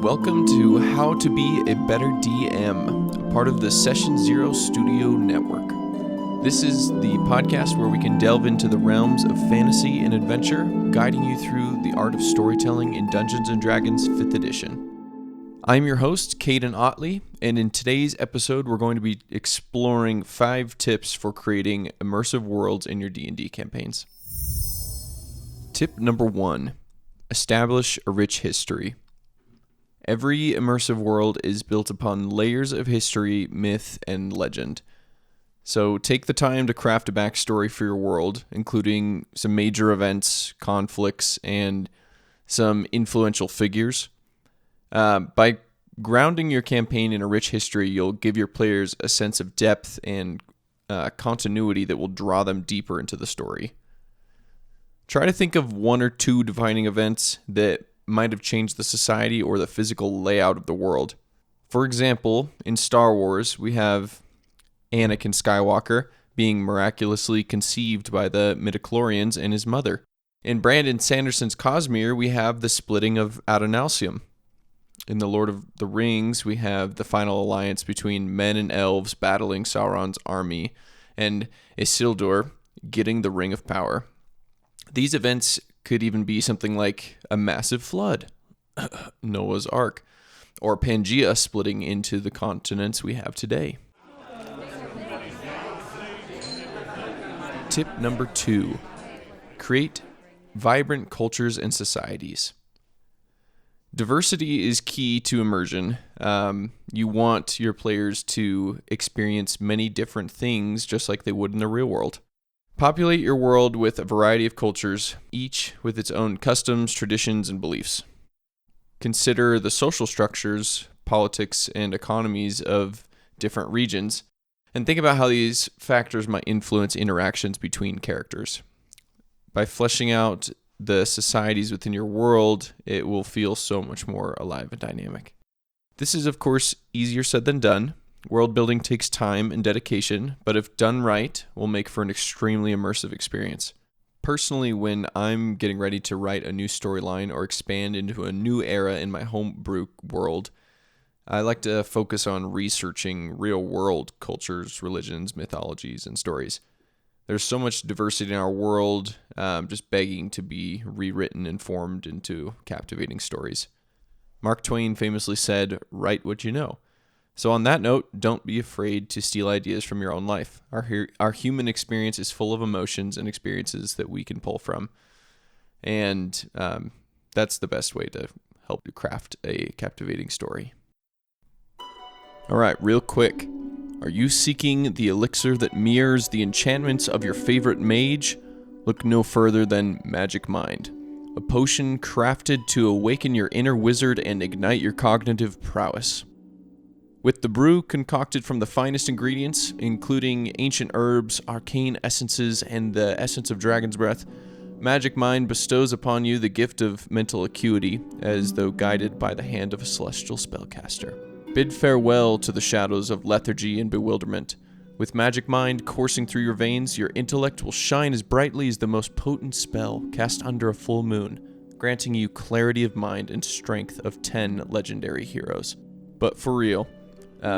Welcome to How to Be a Better DM, a part of the Session Zero Studio Network. This is the podcast where we can delve into the realms of fantasy and adventure, guiding you through the art of storytelling in Dungeons & Dragons 5th edition. I'm your host, Cayden Ottley, and in today's episode we're going to be exploring 5 tips for creating immersive worlds in your D&D campaigns. Tip number 1. Establish a rich history. Every immersive world is built upon layers of history, myth, and legend. So take the time to craft a backstory for your world, including some major events, conflicts, and some influential figures. By grounding your campaign in a rich history, you'll give your players a sense of depth and continuity that will draw them deeper into the story. Try to think of 1 or 2 defining events that might have changed the society or the physical layout of the world. For example, in Star Wars, we have Anakin Skywalker being miraculously conceived by the midichlorians and his mother. In Brandon Sanderson's Cosmere, we have the splitting of Adonalsium. In The Lord of the Rings, we have the final alliance between men and elves battling Sauron's army, and Isildur getting the Ring of Power. These events could even be something like a massive flood, Noah's Ark, or Pangea splitting into the continents we have today. Tip number 2. Create vibrant cultures and societies. Diversity is key to immersion. You want your players to experience many different things just like they would in the real world. Populate your world with a variety of cultures, each with its own customs, traditions, and beliefs. Consider the social structures, politics, and economies of different regions, and think about how these factors might influence interactions between characters. By fleshing out the societies within your world, it will feel so much more alive and dynamic. This is, of course, easier said than done. World building takes time and dedication, but if done right, will make for an extremely immersive experience. Personally, when I'm getting ready to write a new storyline or expand into a new era in my homebrew world, I like to focus on researching real-world cultures, religions, mythologies, and stories. There's so much diversity in our world, just begging to be rewritten and formed into captivating stories. Mark Twain famously said, "Write what you know." So on that note, don't be afraid to steal ideas from your own life. Our human experience is full of emotions and experiences that we can pull from. And that's the best way to help you craft a captivating story. All right, real quick. Are you seeking the elixir that mirrors the enchantments of your favorite mage? Look no further than Magic Mind, a potion crafted to awaken your inner wizard and ignite your cognitive prowess. With the brew concocted from the finest ingredients, including ancient herbs, arcane essences, and the essence of dragon's breath, Magic Mind bestows upon you the gift of mental acuity, as though guided by the hand of a celestial spellcaster. Bid farewell to the shadows of lethargy and bewilderment. With Magic Mind coursing through your veins, your intellect will shine as brightly as the most potent spell cast under a full moon, granting you clarity of mind and strength of 10 legendary heroes. But for real,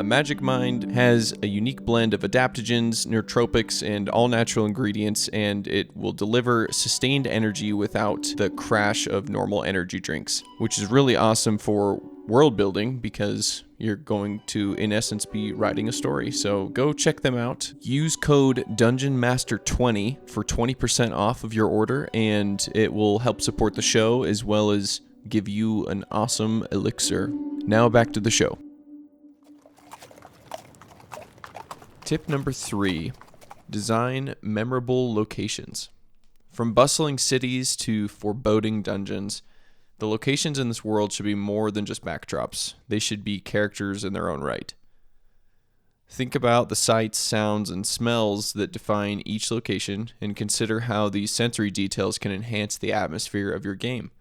Magic Mind has a unique blend of adaptogens, nootropics, and all-natural ingredients, and it will deliver sustained energy without the crash of normal energy drinks, which is really awesome for world building because you're going to, in essence, be writing a story. So go check them out. Use code DungeonMaster20 for 20% off of your order, and it will help support the show as well as give you an awesome elixir. Now back to the show. Tip number 3, design memorable locations. From bustling cities to foreboding dungeons, the locations in this world should be more than just backdrops. They should be characters in their own right. Think about the sights, sounds, and smells that define each location, and consider how these sensory details can enhance the atmosphere of your game.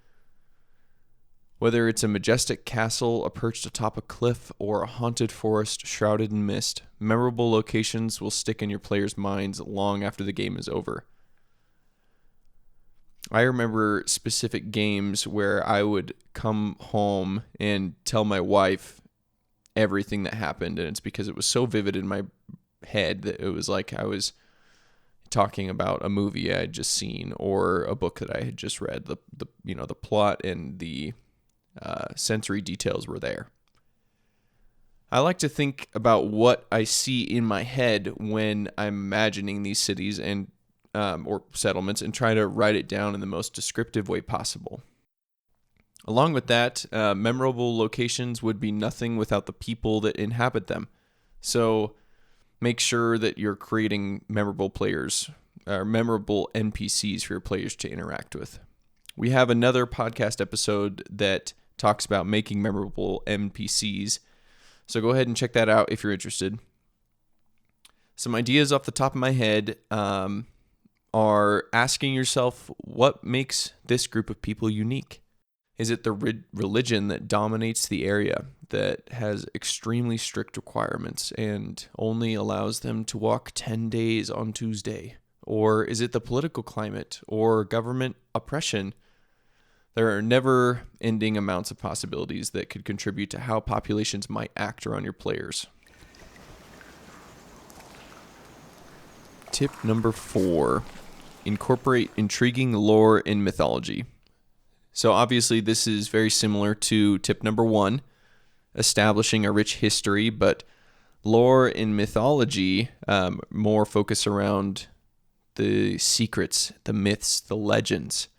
Whether it's a majestic castle perched atop a cliff or a haunted forest shrouded in mist, memorable locations will stick in your players' minds long after the game is over. I remember specific games where I would come home and tell my wife everything that happened, and it's because it was so vivid in my head that it was like I was talking about a movie I had just seen or a book that I had just read. The plot and the sensory details were there. I like to think about what I see in my head when I'm imagining these cities and or settlements and try to write it down in the most descriptive way possible. Along with that, memorable locations would be nothing without the people that inhabit them. So make sure that you're creating memorable players or memorable NPCs for your players to interact with. We have another podcast episode that talks about making memorable NPCs. So go ahead and check that out if you're interested. Some ideas off the top of my head are asking yourself, what makes this group of people unique? Is it the religion that dominates the area, that has extremely strict requirements and only allows them to walk 10 days on Tuesday? Or is it the political climate or government oppression? There are never-ending amounts of possibilities that could contribute to how populations might act around your players. Tip number 4, incorporate intriguing lore and mythology. So obviously this is very similar to tip number 1, establishing a rich history, but lore and mythology more focus around the secrets, the myths, the legends.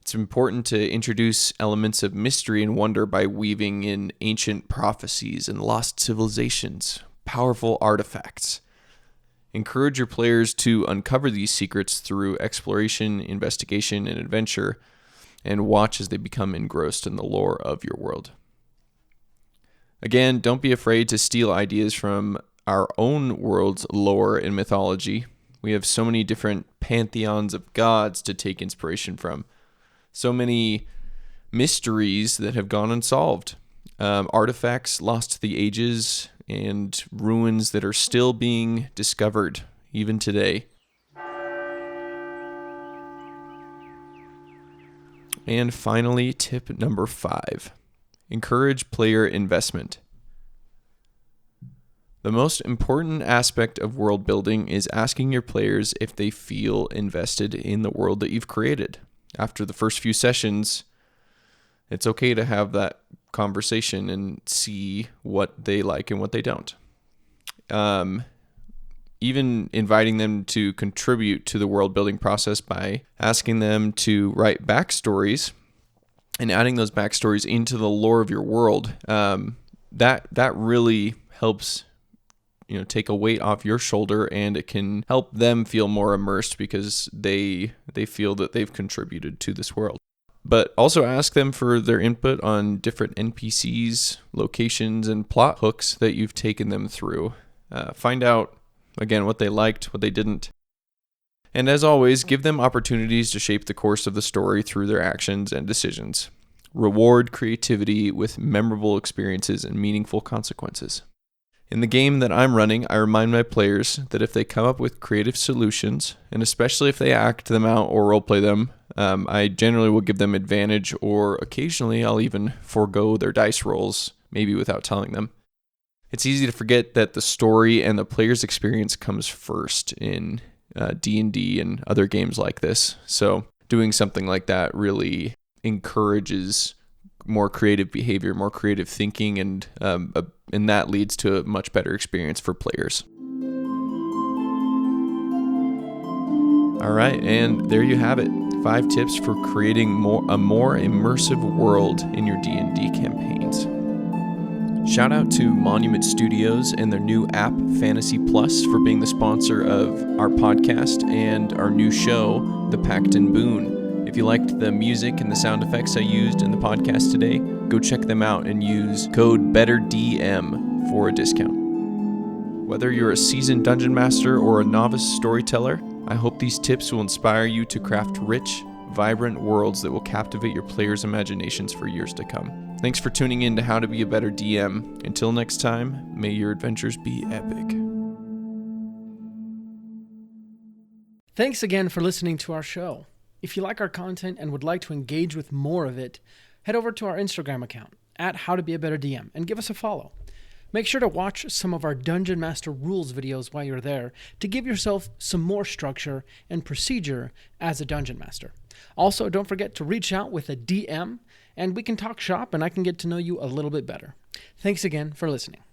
It's important to introduce elements of mystery and wonder by weaving in ancient prophecies and lost civilizations, powerful artifacts. Encourage your players to uncover these secrets through exploration, investigation, and adventure, and watch as they become engrossed in the lore of your world. Again, don't be afraid to steal ideas from our own world's lore and mythology. We have so many different pantheons of gods to take inspiration from. So many mysteries that have gone unsolved. Artifacts lost to the ages and ruins that are still being discovered even today. And finally, tip number 5, encourage player investment. The most important aspect of world building is asking your players if they feel invested in the world that you've created. After the first few sessions, it's okay to have that conversation and see what they like and what they don't. Even inviting them to contribute to the world building process by asking them to write backstories and adding those backstories into the lore of your world. That really helps take a weight off your shoulder, and it can help them feel more immersed because they feel that they've contributed to this world. But also ask them for their input on different NPCs, locations, and plot hooks that you've taken them through. Find out, again, what they liked, what they didn't. And as always, give them opportunities to shape the course of the story through their actions and decisions. Reward creativity with memorable experiences and meaningful consequences. In the game that I'm running, I remind my players that if they come up with creative solutions, and especially if they act them out or roleplay them, I generally will give them advantage, or occasionally I'll even forego their dice rolls, maybe without telling them. It's easy to forget that the story and the player's experience comes first in D&D and other games like this. So doing something like that really encourages more creative behavior, more creative thinking, and that leads to a much better experience for players. All right, and there you have it. 5 tips for creating a more immersive world in your D&D campaigns. Shout out to Monument Studios and their new app, Fantasy Plus, for being the sponsor of our podcast and our new show, The Pact and Boon. If you liked the music and the sound effects I used in the podcast today, go check them out and use code BETTERDM for a discount. Whether you're a seasoned dungeon master or a novice storyteller, I hope these tips will inspire you to craft rich, vibrant worlds that will captivate your players' imaginations for years to come. Thanks for tuning in to How to Be a Better DM. Until next time, may your adventures be epic. Thanks again for listening to our show. If you like our content and would like to engage with more of it, head over to our Instagram account at HowToBeABetterDM and give us a follow. Make sure to watch some of our Dungeon Master rules videos while you're there to give yourself some more structure and procedure as a Dungeon Master. Also, don't forget to reach out with a DM and we can talk shop and I can get to know you a little bit better. Thanks again for listening.